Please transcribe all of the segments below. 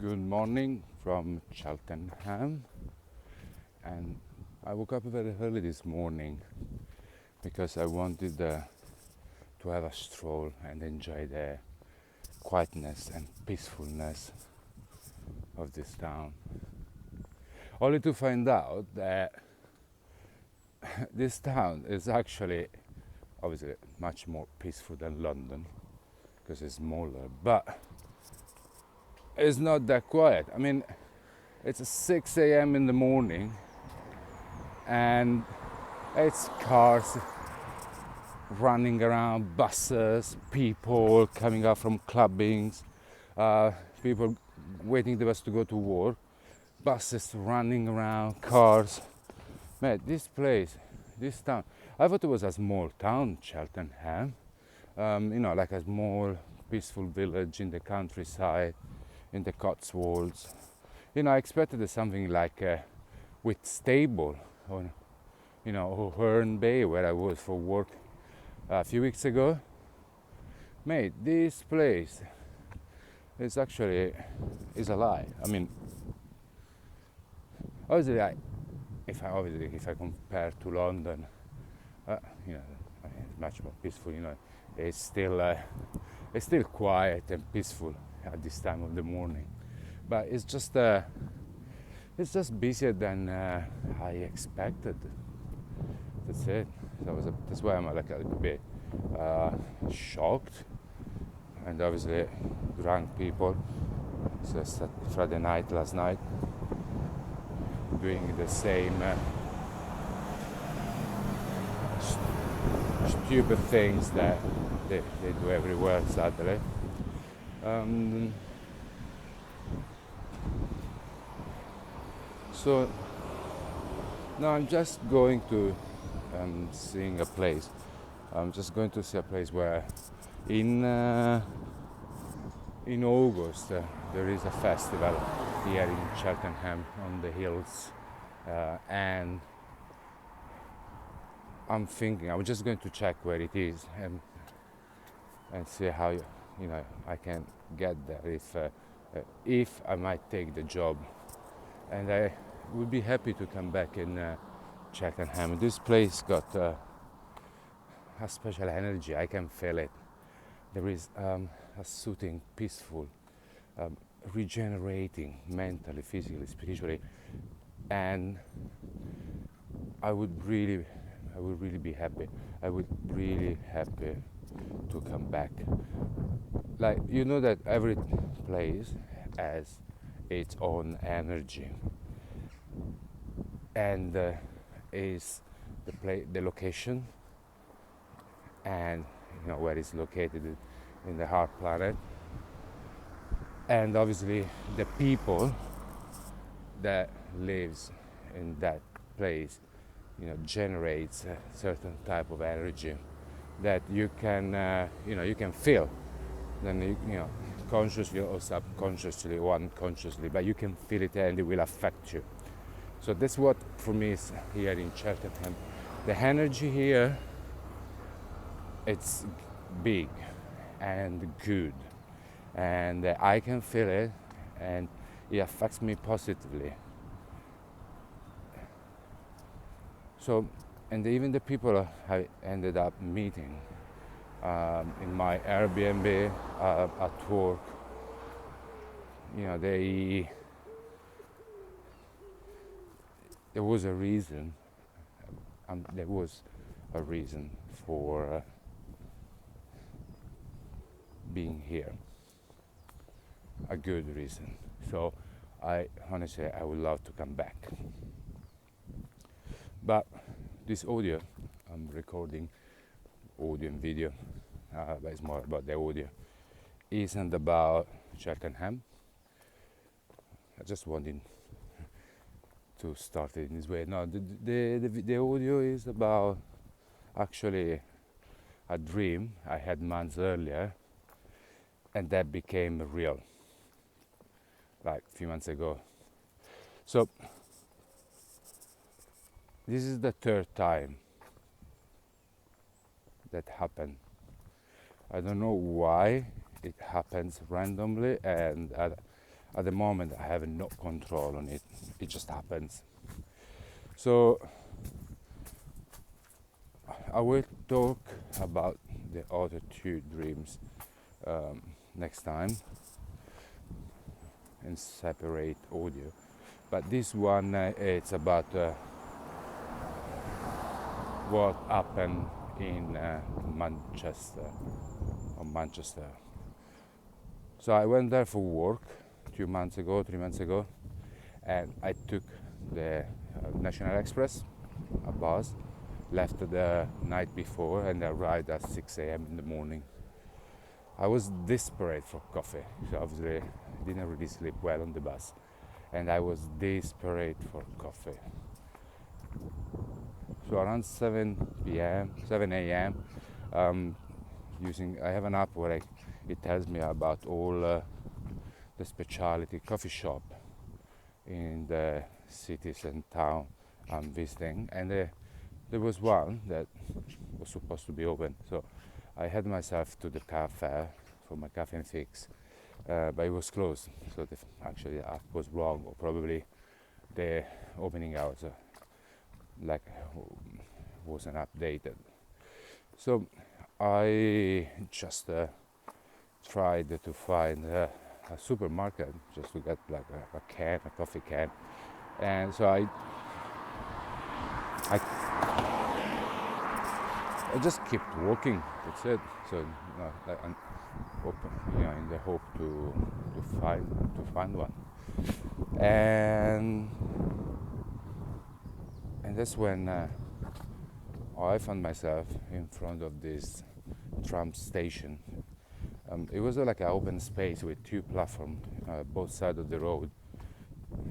Good morning from Cheltenham, and I woke up very early this morning because I wanted to have a stroll and enjoy the quietness and peacefulness of this town. Only to find out that this town is actually obviously much more peaceful than London because it's smaller, but it's not that quiet. I mean, it's 6 a.m. in the morning and it's cars running around, buses, people coming out from clubbings, people waiting the bus to go to work, buses running around, cars. Man, this place, this town, I thought it was a small town, Cheltenham, like a small peaceful village in the countryside, in the Cotswolds. I expected something like with stable or Herne Bay, where I was for work a few weeks ago. Mate, this place is actually is a lie. I mean, obviously, if I compare to London, it's much more peaceful. It's still quiet and peaceful at this time of the morning, but it's just busier than I expected. That's it. That's why I'm like a little bit shocked, and obviously drunk people. So it's Friday night last night, doing the same stupid things that they do everywhere, sadly. So now I'm just going to seeing a place. I'm just going to see a place where in August there is a festival here in Cheltenham on the hills, and I'm thinking I'm just going to check where it is and see how I can get there if I might take the job, and I would be happy to come back in Cheltenham. This place got a special energy. I can feel it. There is a soothing, peaceful, regenerating mentally, physically, spiritually, and I would really be happy. I would really happy to come back. Like, that every place has its own energy, and is the location, and where it's located in the hard planet, and obviously the people that lives in that place generates a certain type of energy that you can feel, then consciously or subconsciously or unconsciously, but you can feel it and it will affect you. So that's what for me is here in Cheltenham. The energy here, it's big and good, and I can feel it, and it affects me positively. So, and even the people I ended up meeting in my Airbnb at work, there was a reason. There was a reason for being here, a good reason. So I would love to come back. But this audio, I'm recording audio and video, but it's more about the audio, isn't about Cheltenham. I just wanted to start it in this way. No, the audio is about actually a dream I had months earlier, and that became real, like a few months ago. So this is the third time that happened. I don't know why it happens randomly, and at the moment I have no control on it. It just happens. So I will talk about the other two dreams next time in separate audio. But this one, it's about what happened in Manchester. So I went there for work 3 months ago, and I took the National Express, a bus, left the night before, and arrived at 6 a.m. in the morning. I was desperate for coffee, so obviously I didn't really sleep well on the bus, and I was desperate for coffee. So around 7 a.m., I have an app where it tells me about all the specialty coffee shop in the cities and town I'm visiting, and there was one that was supposed to be open. So I had myself to the cafe for my cafe and fix, but it was closed. So actually the app was wrong, or probably the opening hours wasn't updated. So I just tried to find a supermarket just to get like a coffee can, and so I just kept walking. That's it. So in the hope to find one, and that's when I found myself in front of this tram station. It was like an open space with two platforms both sides of the road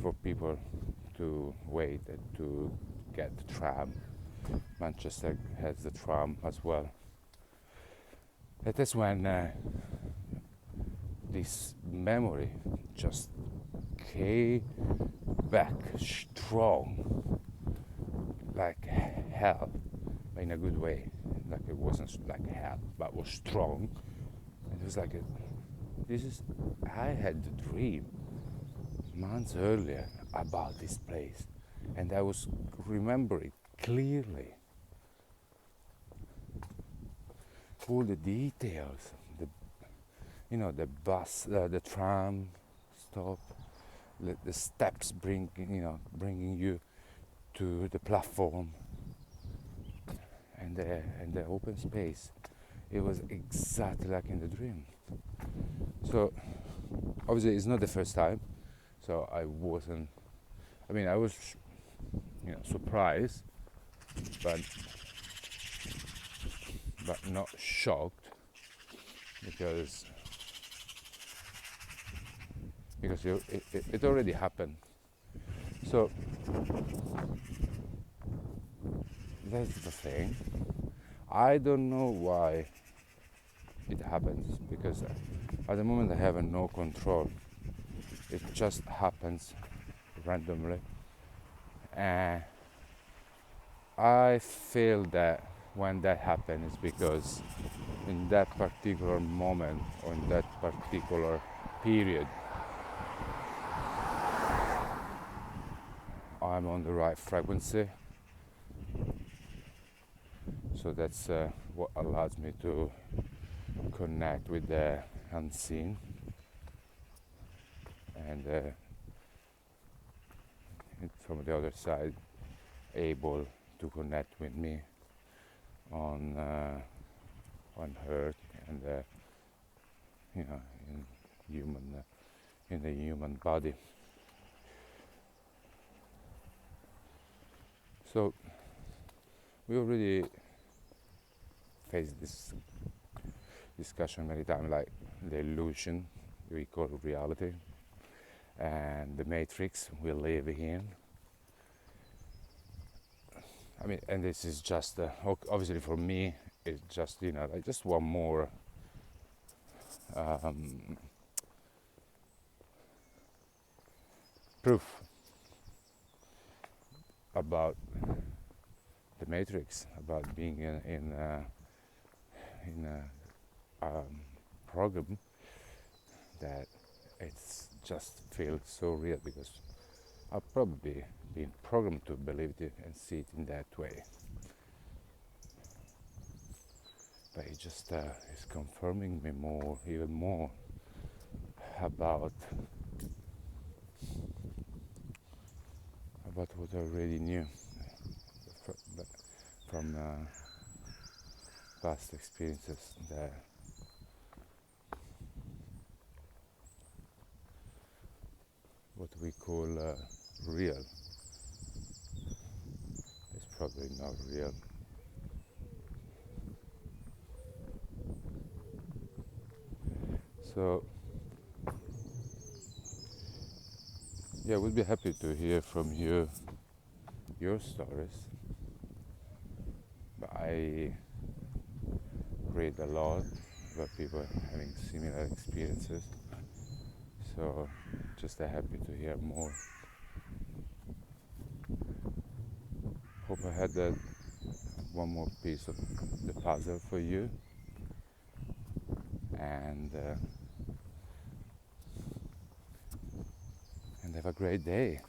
for people to wait to get the tram. Manchester has the tram as well. And that's when this memory just came back strong, like hell, in a good way. Like it wasn't like hell, but was strong. It was like I had the dream months earlier about this place, and I was remembering clearly all the details, the bus, the tram stop, the steps bringing you to the platform, and the open space. It was exactly like in the dream. So obviously it's not the first time, so I was surprised, but not shocked, because it already happened. So that's the thing. I don't know why it happens, because at the moment I have no control. It just happens randomly, and I feel that when that happens is because in that particular moment or in that particular period I'm on the right frequency. So that's what allows me to connect with the unseen, and from the other side able to connect with me on earth, and in the human body. So we already faced this discussion many times, like the illusion we call reality and the matrix we live in. And this is just obviously for me it's just like just one more proof about the matrix, about being in a program that it's just feel so real because I've probably been programmed to believe it and see it in that way. But it just is confirming me more, even more, about what I already knew from past experiences, that what we call real is probably not real. So yeah, we'd be happy to hear from you your stories. But I read a lot about people having similar experiences, so just happy to hear more. Hope I had that one more piece of the puzzle for you, and have a great day.